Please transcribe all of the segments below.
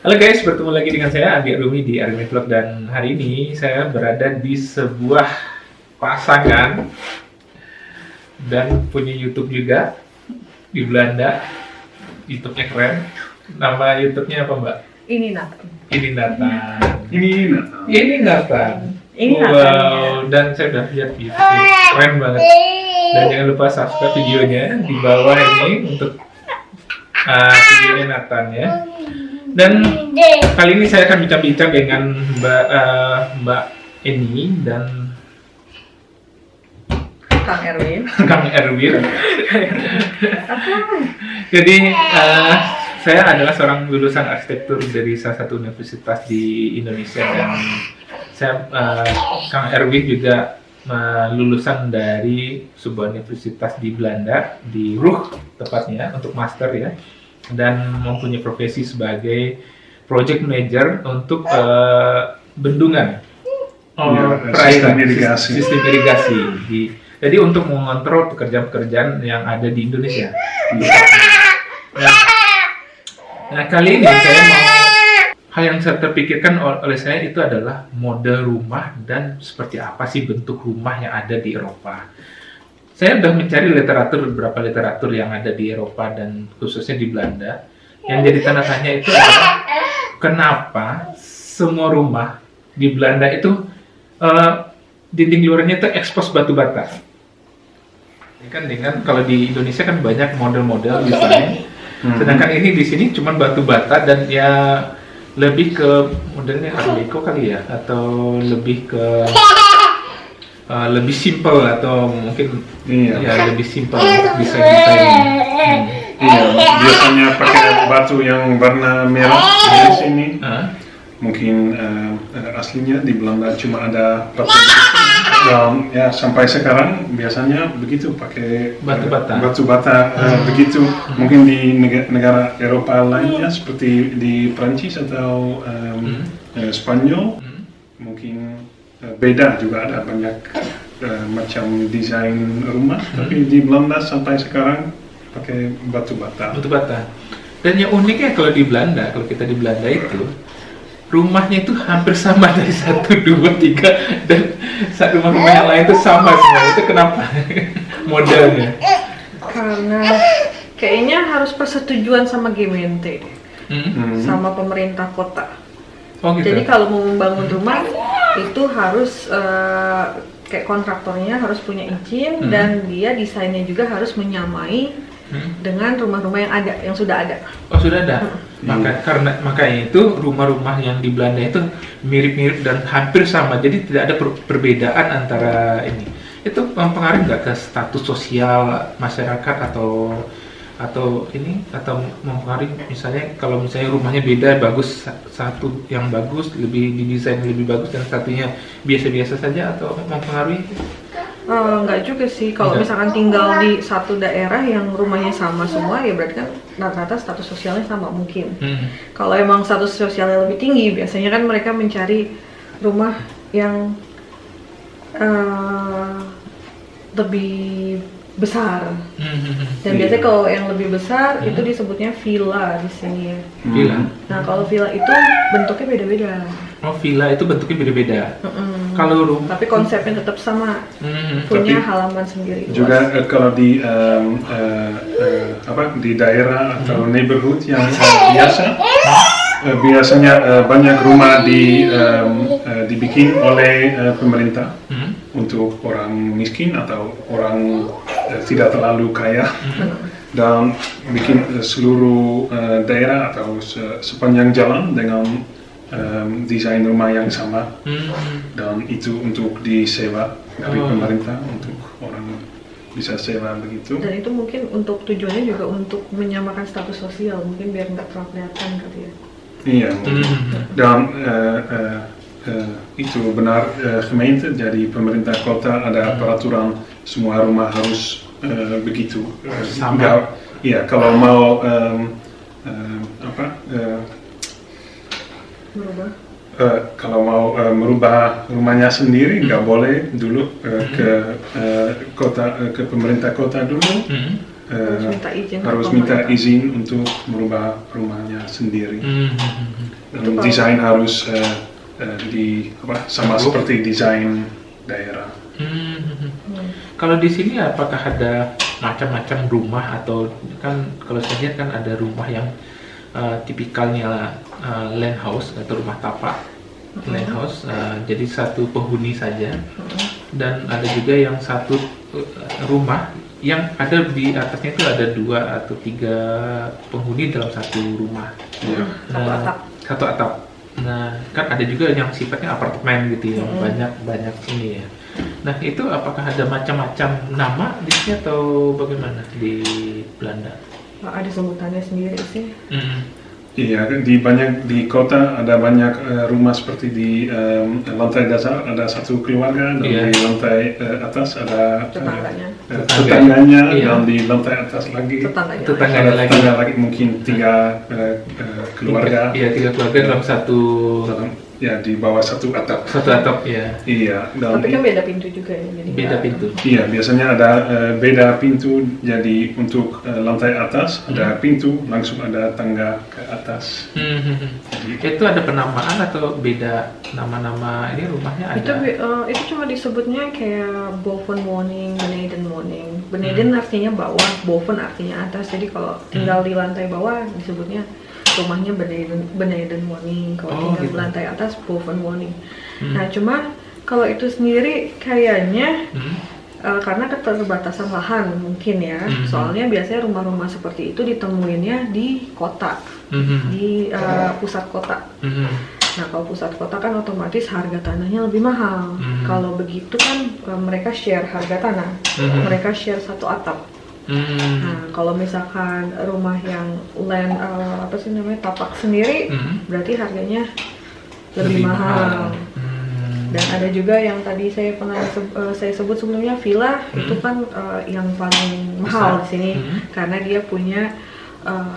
Halo guys, bertemu lagi dengan saya Andi Rumi di Army Vlog dan hari ini saya berada di sebuah pasangan dan punya YouTube juga di Belanda. YouTube-nya keren. Nama YouTube-nya apa, Mbak? Ini Nathan. Ini Nathan. Ini Nathan. Ini Nathan. Ini Wow, Nathan. dan saya udah lihat YouTube-nya. Keren banget. Dan jangan lupa subscribe videonya di bawah ini untuk videonya Nathan ya. Dan kali ini saya akan bincang-bincang dengan Mbak Eni dan Kang Erwin. Kang Erwin. Jadi saya adalah seorang lulusan arsitektur dari salah satu universitas di Indonesia dan saya Kang Erwin juga lulusan dari sebuah universitas di Belanda di Ruhr tepatnya untuk master ya. Dan mempunyai profesi sebagai project manager untuk bendungan sistem irigasi. Jadi untuk mengontrol pekerjaan-pekerjaan yang ada di Indonesia. Nah kali ini saya mau hal yang saya terpikirkan oleh saya itu adalah model rumah dan seperti apa sih bentuk rumah yang ada di Eropa. Saya sudah mencari beberapa literatur yang ada di Eropa dan khususnya di Belanda. Yang jadi tanda tanya itu adalah kenapa semua rumah di Belanda itu dinding luarnya itu ekspos batu bata. Ini kan dengan kalau di Indonesia kan banyak model-model misalnya. Sedangkan ini di sini cuma batu bata dan ya lebih ke modelnya Art Deco kali ya atau lebih ke lebih simple atau mungkin ya lebih simple untuk desain-desain. Iya, biasanya pakai batu yang warna merah di sini. Mungkin aslinya di Belanda cuma ada batu dan ya sampai sekarang biasanya begitu pakai batu bata begitu. Mungkin di negara Eropa lainnya seperti di Prancis atau Spanyol mungkin beda, juga ada banyak macam desain rumah, tapi di Belanda sampai sekarang pakai batu bata. Dan yang uniknya kalau kita di Belanda itu rumahnya itu hampir sama dari 1, 2, 3 dan saat rumah-rumah yang lain itu sama semua. Itu kenapa? Modelnya? Karena kayaknya harus persetujuan sama Gemeente deh. Sama pemerintah kota. Oh, gitu. Jadi kalau mau membangun rumah itu harus kayak kontraktornya harus punya izin dan dia desainnya juga harus menyamai dengan rumah-rumah yang sudah ada. Oh, sudah ada. Makanya itu rumah-rumah yang di Belanda itu mirip-mirip dan hampir sama. Jadi tidak ada perbedaan antara ini. Itu mempengaruhi nggak ke status sosial masyarakat atau mempengaruhi misalnya kalau misalnya rumahnya beda, bagus, satu yang bagus lebih didesain lebih bagus dan satunya biasa-biasa saja, atau mempengaruhi? Enggak juga sih, kalau misalkan tinggal di satu daerah yang rumahnya sama semua ya berarti kan rata-rata status sosialnya sama mungkin. Kalau emang status sosialnya lebih tinggi biasanya kan mereka mencari rumah yang lebih besar. Dan biasanya kalau yang lebih besar itu disebutnya villa di sini. Villa. Nah, kalau villa itu bentuknya beda-beda. Oh, villa itu bentuknya beda-beda. Kalau rumah tapi konsepnya tetap sama. Punya halaman sendiri. Juga kalau di di daerah atau neighborhood yang biasa biasanya banyak rumah dibikin oleh pemerintah untuk orang miskin atau orang tidak terlalu kaya, dan bikin seluruh daerah atau sepanjang jalan dengan desain rumah yang sama, dan itu untuk disewa dari pemerintah untuk orang bisa sewa begitu. Dan itu mungkin untuk tujuannya juga untuk menyamakan status sosial, mungkin biar nggak terlalu kelihatan kali ya. Iya, dan itu benar gemeente, jadi pemerintah kota ada peraturan semua rumah harus begitu sama. Iya, kalau mau kalau mau merubah rumahnya sendiri nggak boleh dulu ke pemerintah kota dulu. Harus minta izin untuk merubah rumahnya sendiri. Itu kalau- desain harus sama seperti desain daerah. Kalau di sini apakah ada macam-macam rumah atau kan kalau saya lihat kan ada rumah yang tipikalnya land house atau rumah tapak land house, jadi satu penghuni saja, dan ada juga yang satu rumah yang ada di atasnya itu ada 2 atau 3 penghuni dalam satu rumah. Iya. Satu atap. Nah, kan ada juga yang sifatnya apartemen gitu ya, banyak ini ya. Nah, itu apakah ada macam-macam nama di sini atau bagaimana di Belanda? Ada sebutannya sendiri sih. Iya, di kota ada banyak rumah seperti di lantai dasar ada satu keluarga, dan Iya. di lantai atas ada Tetangganya. tetangganya, Iya. dan di lantai atas lagi Tetangganya ada lagi. tetangga lagi mungkin 3 keluarga. Iya, 3 keluarga dalam satu Ya, di bawah satu atap. atap ya. Iya, dan Tapi kan beda pintu juga ya. Jadi Beda nggak- pintu. iya, biasanya ada beda pintu. Jadi untuk lantai atas ada pintu, langsung ada tangga ke atas. Itu ada penamaan atau beda nama-nama ini rumahnya Itu ada? itu cuma disebutnya kayak bovenwoning, beneden-woning. Beneden artinya bawah, boven artinya atas. Jadi kalau tinggal di lantai bawah disebutnya rumahnya beneden-woning. Kalau tinggal gitu. di lantai atas bovenwoning. Nah, cuma kalau itu sendiri kayaknya karena keterbatasan lahan mungkin ya. Soalnya biasanya rumah-rumah seperti itu ditemuinnya di kota, di pusat kota. Nah, kalau pusat kota kan otomatis harga tanahnya lebih mahal. Kalau begitu kan mereka share harga tanah, mereka share satu atap. Nah, kalau misalkan rumah yang land tapak sendiri, berarti harganya lebih mahal. Dan ada juga yang tadi saya pernah saya sebut sebelumnya villa, itu kan yang paling mahal di sini karena dia punya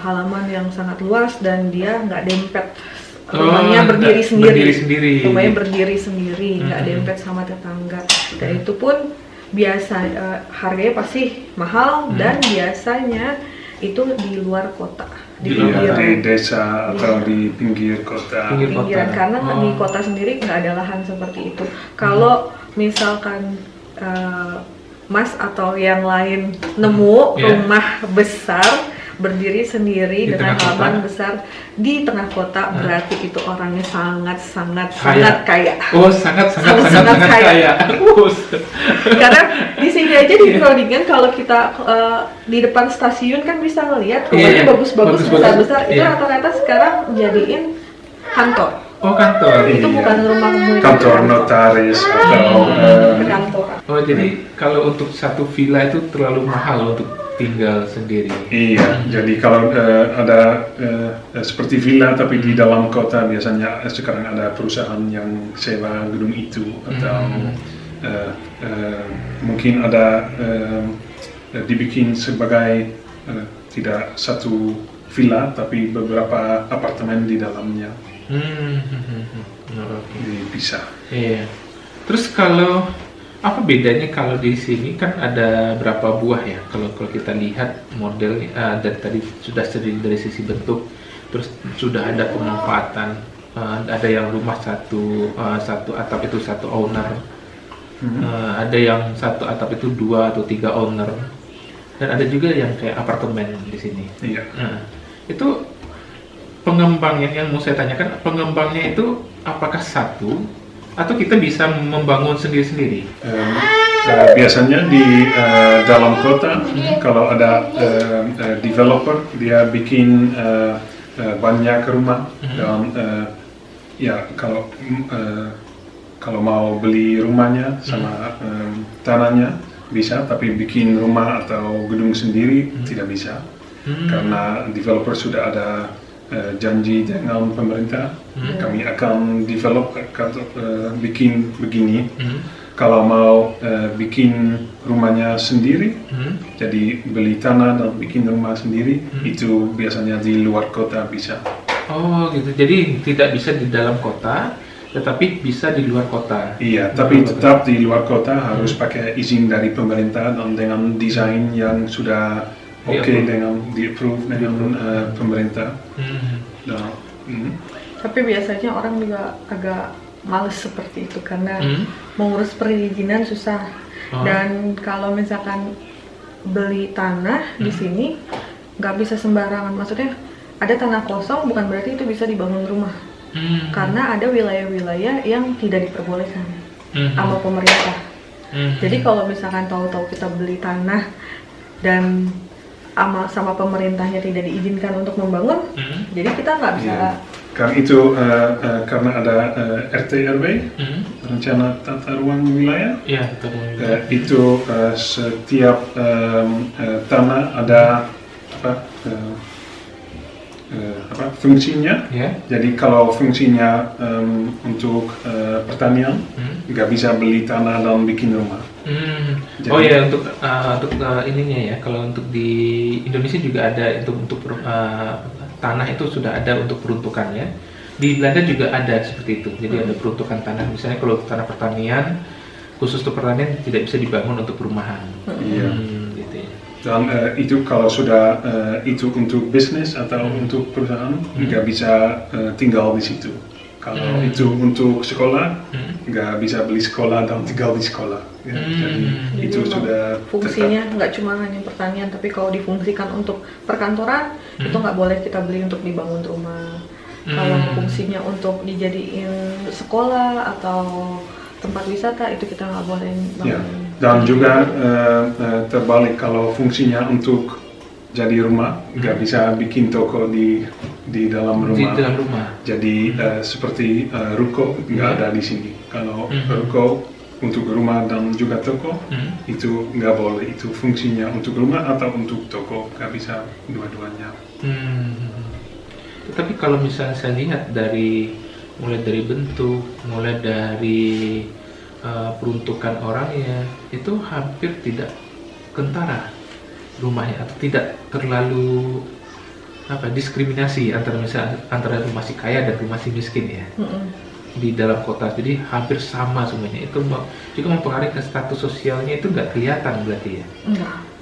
halaman yang sangat luas dan dia nggak dempet. Rumahnya berdiri sendiri. Rumahnya berdiri sendiri, nggak dempet sama tetangga. Dan itu pun biasa harganya pasti mahal dan biasanya itu di luar kota, di desa atau di pinggir kota. pinggiran karena di kota sendiri nggak ada lahan seperti itu. Kalau misalkan Mas atau yang lain nemu rumah besar berdiri sendiri Di dengan tengah halaman kota. besar di tengah kota, berarti itu orangnya sangat kaya. Oh, sangat Sangat kaya. kaya. Karena di sini aja di Groningen kalau kita di depan stasiun kan bisa ngelihat rumahnya bagus-bagus besar-besar. Itu Iya. rata-rata sekarang jadiin kantor. Oh, kantor. Itu Iya. bukan rumah komunitas. Kantor notaris atau Kantoran. Oh, jadi kalau untuk satu villa itu terlalu mahal untuk tinggal sendiri. iya. Jadi kalau ada seperti villa tapi di dalam kota, biasanya sekarang ada perusahaan yang sewa gedung itu, atau mungkin ada dibikin sebagai tidak satu villa tapi beberapa apartemen di dalamnya. Bisa. Iya. Terus kalau apa bedanya kalau di sini kan ada berapa buah ya? Kalau kita lihat model dari tadi sudah dari sisi bentuk, terus sudah ada pemanfaatan, ada yang rumah satu atap itu satu owner, ada yang satu atap itu 2 atau 3 owner, dan ada juga yang kayak apartemen di sini. Iya. Nah, itu pengembangnya yang mau saya tanyakan, pengembangnya itu apakah satu atau kita bisa membangun sendiri-sendiri? Biasanya di dalam kota, kalau ada developer, dia bikin banyak rumah, dan ya kalau mau beli rumahnya sama tanahnya bisa, tapi bikin rumah atau gedung sendiri tidak bisa, karena developer sudah ada janji dengan pemerintah, kami akan develop bikin begini. Kalau mau bikin rumahnya sendiri, jadi beli tanah dan bikin rumah sendiri, itu biasanya di luar kota bisa. Oh gitu, jadi tidak bisa di dalam kota, tetapi bisa di luar kota. Iya, tapi tetap di luar kota harus pakai izin dari pemerintah dan dengan desain yang sudah oke, dengan di-approve dengan pemerintah. Tapi biasanya orang juga agak males seperti itu karena mengurus perizinan susah. Dan kalau misalkan beli tanah di sini nggak bisa sembarangan. Maksudnya ada tanah kosong bukan berarti itu bisa dibangun rumah. Karena ada wilayah-wilayah yang tidak diperbolehkan sama pemerintah. Jadi kalau misalkan tahu-tahu kita beli tanah dan sama pemerintahnya tidak diizinkan untuk membangun, jadi kita nggak bisa. Karena itu karena ada RT/RW, rencana tata ruang wilayah. Itu setiap tanah ada fungsinya. Jadi kalau fungsinya untuk pertanian, nggak bisa beli tanah dan bikin rumah. Jadi, untuk ininya ya, kalau untuk di Indonesia juga ada untuk tanah itu sudah ada untuk peruntukannya. Di Belanda juga ada seperti itu. Jadi ada peruntukan tanah. Misalnya kalau tanah pertanian, khusus untuk pertanian tidak bisa dibangun untuk perumahan. Gitu ya. Dan itu kalau sudah itu untuk bisnis atau untuk perusahaan, nggak bisa tinggal di situ. Kalau itu untuk sekolah, nggak bisa beli sekolah dan tinggal di sekolah. Jadi itu sudah fungsinya nggak cuma hanya pertanian, tapi kalau difungsikan untuk perkantoran, itu nggak boleh kita beli untuk dibangun rumah. Kalau fungsinya untuk dijadiin sekolah atau tempat wisata, itu kita nggak boleh bangun. Dan juga terbalik, kalau fungsinya untuk jadi rumah, nggak bisa bikin toko di dalam rumah. Jadi seperti ruko nggak ada di sini. Kalau ruko untuk rumah dan juga toko, itu nggak boleh. Itu fungsinya untuk rumah atau untuk toko, nggak bisa dua-duanya. Tapi kalau misalnya saya lihat mulai dari bentuk, mulai dari peruntukan orangnya, itu hampir tidak kentara rumahnya, atau tidak terlalu diskriminasi antara rumah si kaya dan rumah si miskin ya. Di dalam kota, jadi hampir sama semuanya. Itu juga mempengaruhi ke status sosialnya, itu nggak kelihatan berarti ya?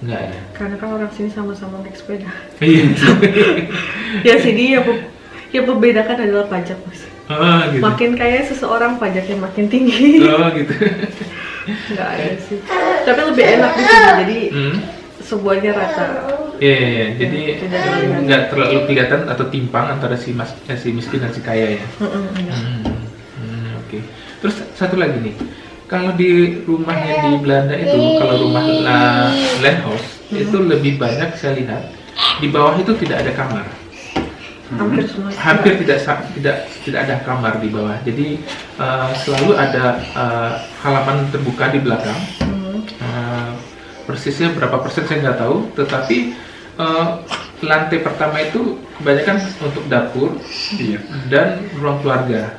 Enggak ya? Karena kan orang sini sama-sama naik sepeda. Iya. Ya sini yang membedakan adalah pajak, Mas. Gitu. Makin kaya seseorang, pajaknya makin tinggi. Gitu. Nggak ada sih. Tapi lebih enak di sini, jadi semuanya rata. Iya. Jadi nggak terlalu kelihatan atau timpang antara si miskin dan si kaya ya. Oke. Terus satu lagi nih, kalau di rumahnya di Belanda itu, kalau rumah landhouse itu lebih banyak saya lihat di bawah itu tidak ada kamar. Hampir tidak ada kamar di bawah. Jadi selalu ada halaman terbuka di belakang. Persisnya berapa persen saya nggak tahu. Tetapi lantai pertama itu kebanyakan untuk dapur dan ruang keluarga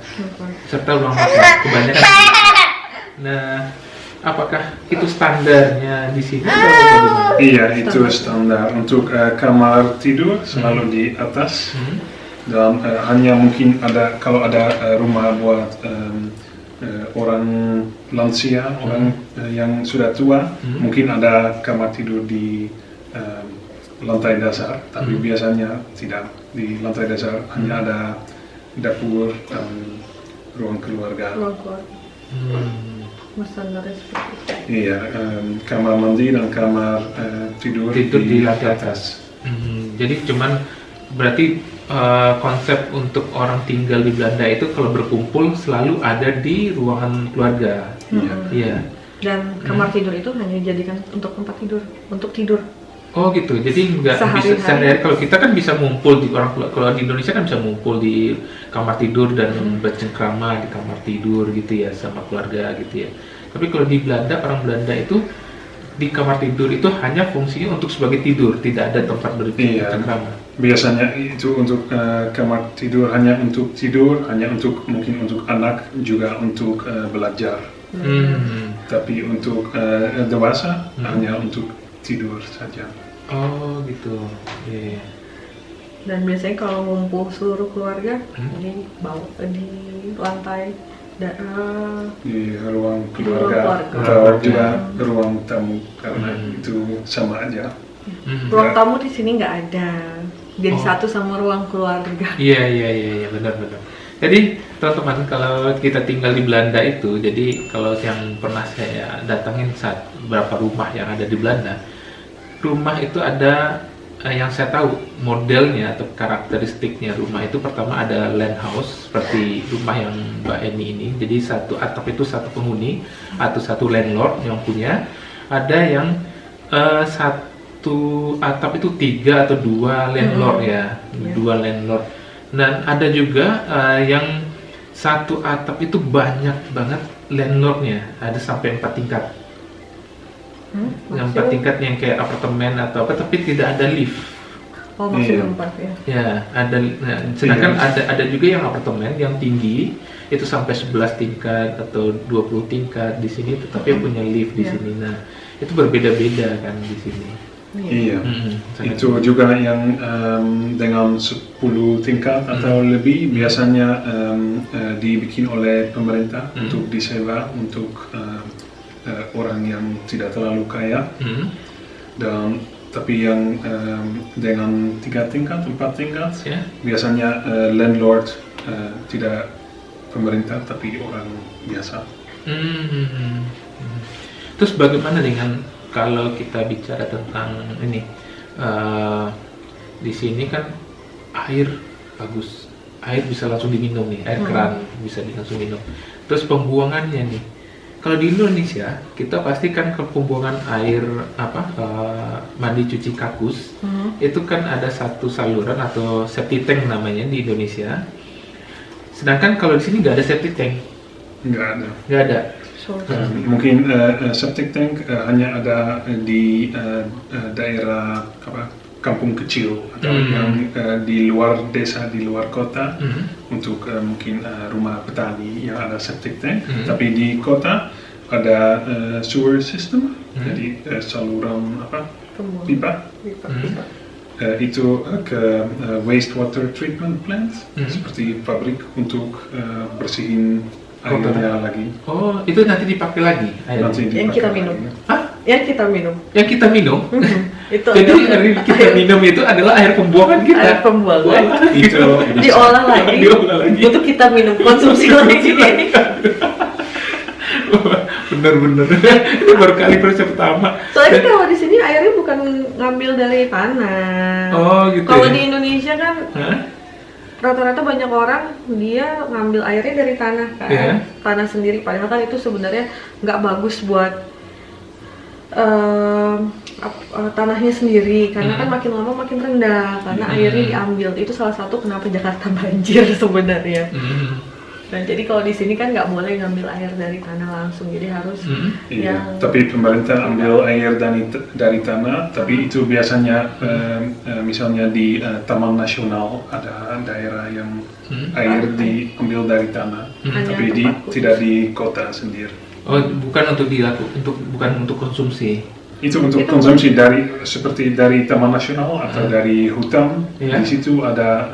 serta ruang makan. Kebanyakan. Nah, apakah itu standarnya di sini atau bagaimana? Iya, itu standar. Untuk kamar tidur selalu di atas. Dan hanya mungkin kalau ada rumah buat orang lansia, orang yang sudah tua, mungkin ada kamar tidur di lantai dasar. Tapi biasanya tidak. Di lantai dasar hanya ada dapur dan ruang keluarga. Standarnya seperti itu. Iya, kamar mandi dan kamar tidur di lantai atas. Jadi cuman berarti konsep untuk orang tinggal di Belanda itu kalau berkumpul selalu ada di ruangan keluarga. Iya. Dan kamar tidur itu hanya dijadikan untuk tempat tidur, untuk tidur. Oh gitu. Jadi nggak bisa sehari-hari. Kalau kita kan bisa ngumpul kalau di Indonesia kan bisa ngumpul di kamar tidur dan bercengkrama di kamar tidur gitu ya sama keluarga gitu ya. Tapi kalau di Belanda, orang Belanda itu di kamar tidur itu hanya fungsinya untuk sebagai tidur, tidak ada tempat bercengkrama. Biasanya itu untuk kamar tidur hanya untuk tidur, hanya mungkin untuk anak, juga untuk belajar. Tapi untuk dewasa hanya untuk tidur saja. Oh gitu. Yeah. Dan biasanya kalau ngumpul seluruh keluarga di lantai di ruang keluarga atau juga ruang tamu, karena itu sama aja. Ruang tamu di sini nggak ada, jadi satu sama ruang keluarga. Iya benar. Jadi teman-teman, kalau kita tinggal di Belanda itu, jadi kalau yang pernah saya datangin saat beberapa rumah yang ada di Belanda, rumah itu ada yang saya tahu modelnya atau karakteristiknya rumah itu, pertama ada land house seperti rumah yang Mbak Eni ini. Jadi satu atap itu satu penghuni atau satu landlord yang punya. Ada yang satu atap itu 3 atau 2 landlord ya, 2 landlord. Dan ada juga yang satu atap itu banyak banget landlordnya, ada sampai 4 tingkat. Yang 4 tingkat yang kayak apartemen atau apa, tapi tidak ada lift. Oh, maksimum 4 ya. Ya, ada. Nah, sedangkan ada juga yang apartemen yang tinggi itu sampai 11 tingkat atau 20 tingkat di sini, tetapi punya lift di sini. Nah, itu berbeda-beda kan di sini. Iya, itu juga yang dengan 10 tingkat atau lebih biasanya dibikin oleh pemerintah untuk disewa untuk orang yang tidak terlalu kaya. Dan tapi yang dengan 3 tingkat, 4 tingkat biasanya landlord tidak pemerintah tapi orang biasa. Terus bagaimana dengan kalau kita bicara tentang ini, di sini kan air bagus, air bisa langsung diminum nih, air keran bisa langsung minum. Terus pembuangannya nih, kalau di Indonesia kita pasti kan ke pembuangan air mandi cuci kakus, itu kan ada satu saluran atau septic tank namanya di Indonesia. Sedangkan kalau di sini nggak ada septic tank. Nggak ada. Mungkin septic tank hanya ada di daerah kampung kecil atau yang di luar desa, di luar kota, untuk mungkin rumah petani yang ada septic tank. Tapi di kota ada sewer system, jadi saluran pipa. Itu ke wastewater treatment plant, seperti pabrik untuk bersihin airnya lagi. Oh, itu nanti dipakai lagi airnya? Yang kita minum. Hah? Yang kita minum. Yang kita minum? Itu jadi air kita minum itu adalah air pembuangan kita? Air pembuangan. Itu diolah lagi. Untuk kita minum, konsumsi lagi. Bener-bener. Itu baru kali pertama. Soalnya kalau di sini airnya bukan ngambil dari tanah. Oh, gitu. Kalau di Indonesia kan rata-rata banyak orang dia ngambil airnya dari tanah kan, tanah sendiri. Padahal kan itu sebenarnya nggak bagus buat tanahnya sendiri, karena kan makin lama makin rendah karena airnya diambil. Itu salah satu kenapa Jakarta banjir sebenarnya. Dan jadi kalau di sini kan nggak boleh ngambil air dari tanah langsung, jadi harus tapi pemerintah ambil air dari tanah, tapi itu biasanya misalnya di Taman Nasional ada daerah yang air diambil dari tanah, tapi tidak di kota sendiri. Oh, bukan untuk konsumsi. Itu untuk konsumsi seperti dari Taman Nasional atau dari hutan. Di situ ada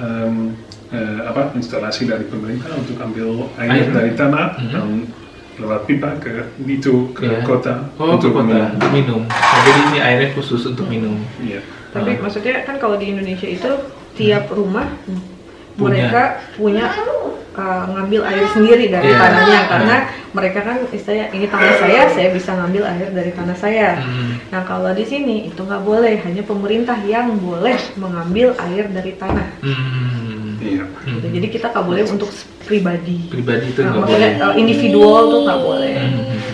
instalasi dari pemerintah untuk ambil air dari tanah dan lewat pipa ke kota untuk minum. Nah, jadi ini airnya khusus untuk minum. Tapi maksudnya kan kalau di Indonesia itu tiap rumah mereka punya ngambil air sendiri dari tanahnya, karena mereka kan istilahnya ini tanah saya bisa ngambil air dari tanah saya. Nah kalau di sini itu nggak boleh, hanya pemerintah yang boleh mengambil air dari tanah. Gitu. Jadi kita nggak boleh untuk pribadi itu nggak boleh. Individual tuh nggak boleh,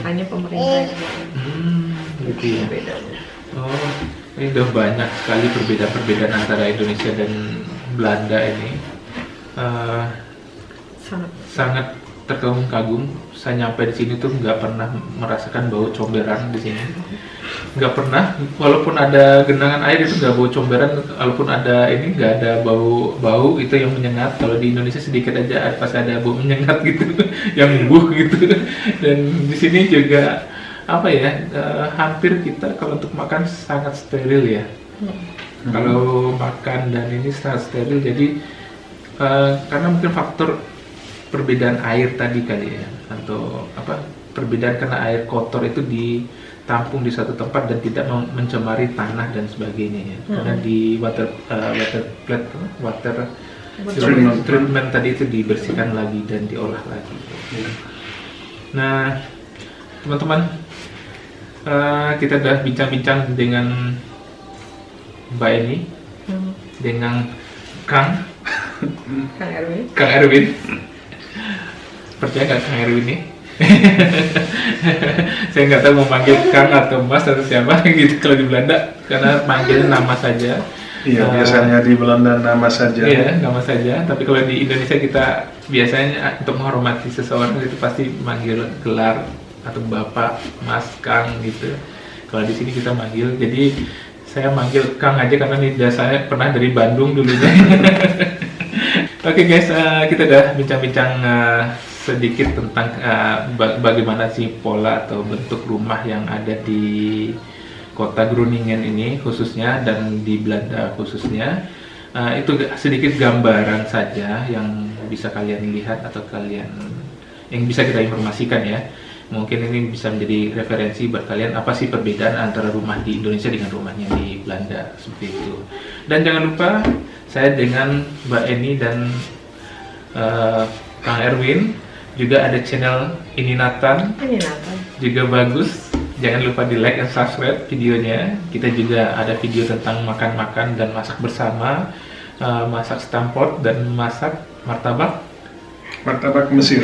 hanya pemerintah yang boleh. Gitu ya. Bedanya. Oh, ini udah banyak sekali perbedaan antara Indonesia dan Belanda ini. Sangat terkagum-kagum. Saya nyampe di sini tuh nggak pernah merasakan bau comberan di sini. Nggak pernah, walaupun ada genangan air itu nggak bau comberan, walaupun ada ini nggak ada bau itu yang menyengat. Kalau di Indonesia sedikit aja pas ada bau menyengat gitu, yang embuh gitu. Dan di sini juga hampir kita kalau untuk makan sangat steril ya. Kalau makan dan ini sangat steril, jadi karena mungkin faktor perbedaan air tadi kali ya, atau perbedaan karena air kotor itu ditampung di satu tempat dan tidak mencemari tanah dan sebagainya ya. Karena di water treatment tadi itu dibersihkan lagi dan diolah lagi. Nah, teman-teman, kita udah bincang-bincang dengan Mbak Eni, dengan Kang Erwin. Percaya nggak Kang Erwin nih? Saya nggak tahu mau manggil Kang atau Mas atau siapa gitu kalau di Belanda, karena manggilnya nama saja. Iya, biasanya di Belanda nama saja. Iya, nama saja. Tapi kalau di Indonesia kita biasanya untuk menghormati seseorang itu pasti manggil gelar atau Bapak, Mas, Kang gitu. Kalau di sini kita manggil, jadi saya manggil Kang aja karena lidah saya pernah dari Bandung dulunya. Oke guys, kita udah bincang-bincang sedikit tentang bagaimana sih pola atau bentuk rumah yang ada di kota Groningen ini khususnya dan di Belanda khususnya. Itu sedikit gambaran saja yang bisa kalian lihat atau yang bisa kita informasikan ya. Mungkin ini bisa menjadi referensi buat kalian apa sih perbedaan antara rumah di Indonesia dengan rumahnya di Belanda, seperti itu. Dan jangan lupa saya dengan Mbak Eni dan Kang Erwin juga ada channel Ini Nathan juga bagus. Jangan lupa di like dan subscribe videonya. Kita juga ada video tentang makan-makan dan masak bersama, masak stampot dan masak martabak Mesir.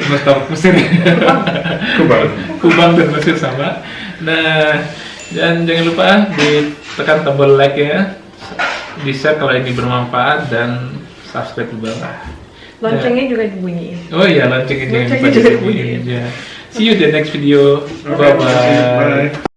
Kubang dan Mesir sama. Nah, dan jangan lupa ditekan tombol like ya, bisa kalau ini bermanfaat, dan subscribe di bawah. Loncengnya juga dibunyiin. Oh iya, loncengnya juga dibunyiin. See you the next video. Bye bye.